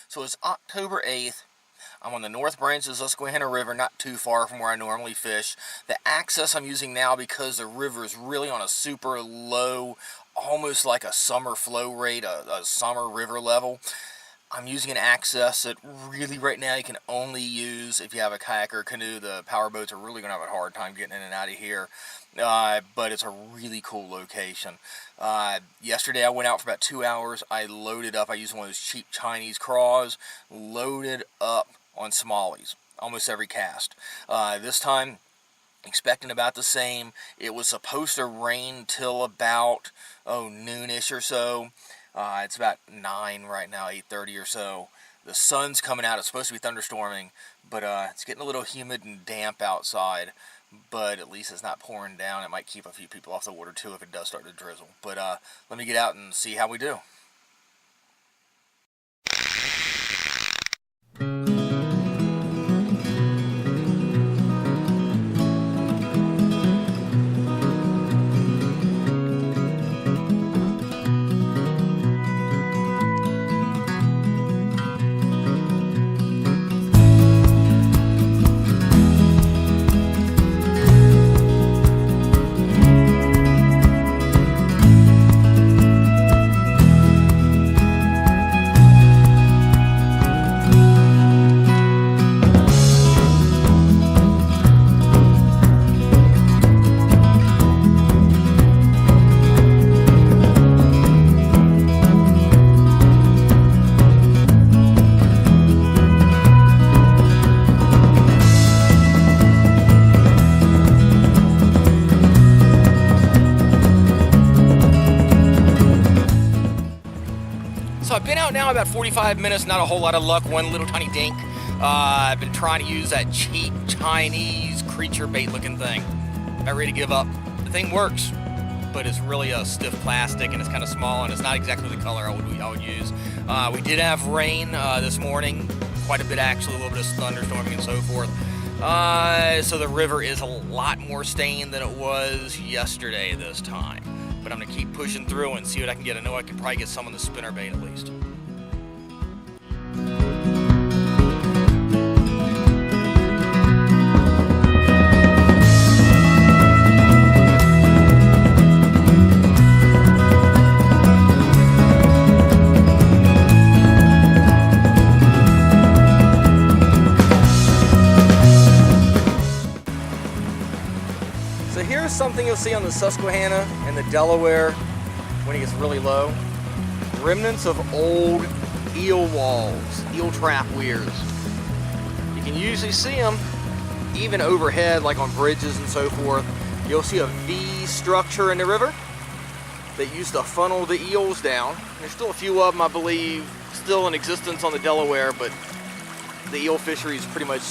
So it's October 8th. I'm on the north branch of the Susquehanna River, not too far from where I normally fish. The access I'm using now, because the river is really on a super low, almost like a summer flow rate, a summer river level, I'm using an access that really right now you can only use if you have a kayak or a canoe. The power boats are really going to have a hard time getting in and out of here. But it's a really cool location. Yesterday I went out for about 2 hours. I loaded up. I used one of those cheap Chinese craws, loaded up on smallies, almost every cast. This time, expecting about the same. It was supposed to rain till about noonish or so. It's about 9 right now, 8:30 or so. The sun's coming out. It's supposed to be thunderstorming, but it's getting a little humid and damp outside. But at least it's not pouring down. It might keep a few people off the water too if it does start to drizzle. But let me get out and see how we do. So I've been out now about 45 minutes, not a whole lot of luck, one little tiny dink. I've been trying to use that cheap Chinese creature bait looking thing. About ready to give up. The thing works, but it's really a stiff plastic and it's kind of small and it's not exactly the color I would use. We did have rain this morning, quite a bit actually, a little bit of thunderstorming and so forth. So the river is a lot more stained than it was yesterday this time. But I'm going to keep pushing through and see what I can get. I know I could probably get some on the spinner bait at least. So here's something you'll see on the Susquehanna and the Delaware when it gets really low. Remnants of old eel walls, eel trap weirs. You can usually see them even overhead, like on bridges and so forth. You'll see a V structure in the river that used to funnel the eels down. There's still a few of them, I believe, still in existence on the Delaware, but the eel fishery is pretty much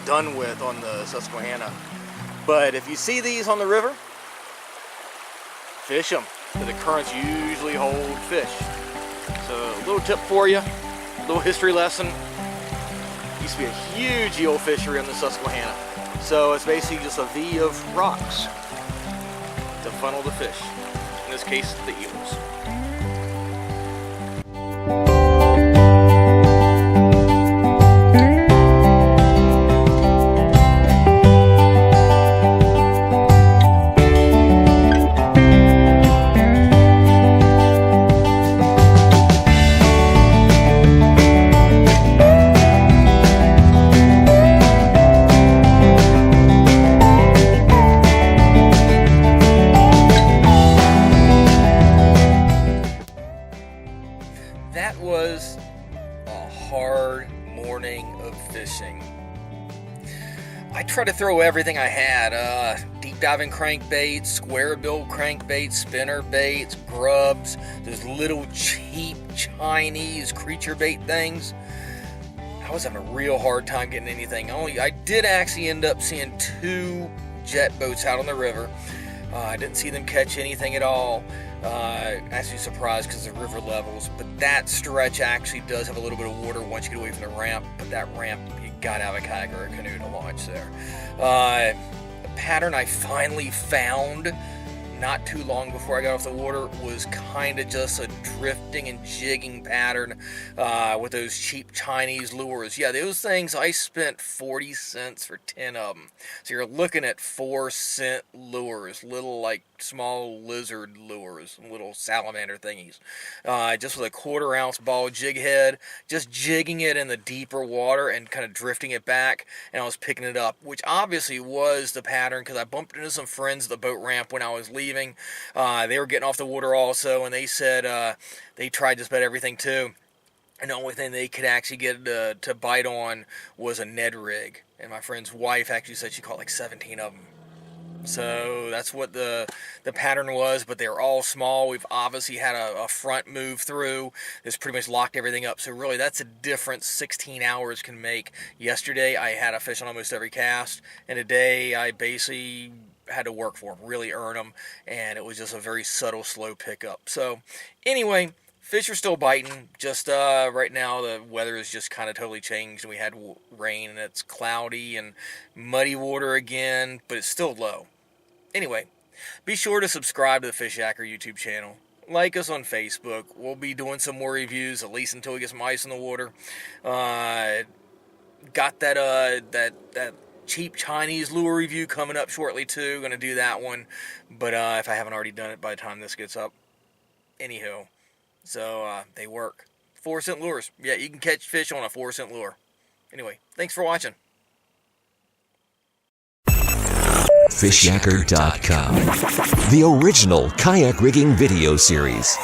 done with on the Susquehanna. But if you see these on the river, fish them. The currents usually hold fish. So a little tip for you, a little history lesson. Used to be a huge eel fishery on the Susquehanna. So it's basically just a V of rocks to funnel the fish. In this case, the eels. That was a hard morning of fishing. I tried to throw everything I had, deep diving crankbaits, square bill crankbaits, spinner baits, grubs, those little cheap Chinese creature bait things. I was having a real hard time getting anything. I did actually end up seeing 2 jet boats out on the river. I didn't see them catch anything at all. Actually surprised because of the river levels, but that stretch actually does have a little bit of water once you get away from the ramp. But that ramp, you gotta have a kayak or a canoe to launch there. The pattern I finally found not too long before I got off the water was kind of just a drifting and jigging pattern with those cheap Chinese lures. Yeah, those things, I spent 40 cents for 10 of them. So you're looking at 4-cent lures, little like small lizard lures, little salamander thingies. Just with a 1/4 ounce ball jig head, just jigging it in the deeper water and kind of drifting it back, and I was picking it up, which obviously was the pattern because I bumped into some friends at the boat ramp when I was leaving. They were getting off the water also, and they said they tried just about everything too. And the only thing they could actually get to bite on was a Ned rig. And my friend's wife actually said she caught like 17 of them. So that's what the pattern was, but they were all small. We've obviously had a front move through. This pretty much locked everything up. So really, that's a difference 16 hours can make. Yesterday, I had a fish on almost every cast, and today I basically had to work for them, really earn them, and it was just a very subtle, slow pickup. So anyway, fish are still biting. Just right now, the weather has just kind of totally changed, and we had rain, and it's cloudy and muddy water again, but it's still low. Anyway, be sure to subscribe to the Fishyaker YouTube channel. Like us on Facebook. We'll be doing some more reviews, at least until we get some ice in the water. Got that cheap Chinese lure review coming up shortly too. Gonna do that one, but if I haven't already done it by the time this gets up. Anywho, so they work. 4-cent lures. Yeah, you can catch fish on a 4-cent lure. Anyway, thanks for watching. Fishyaker.com, the original kayak rigging video series.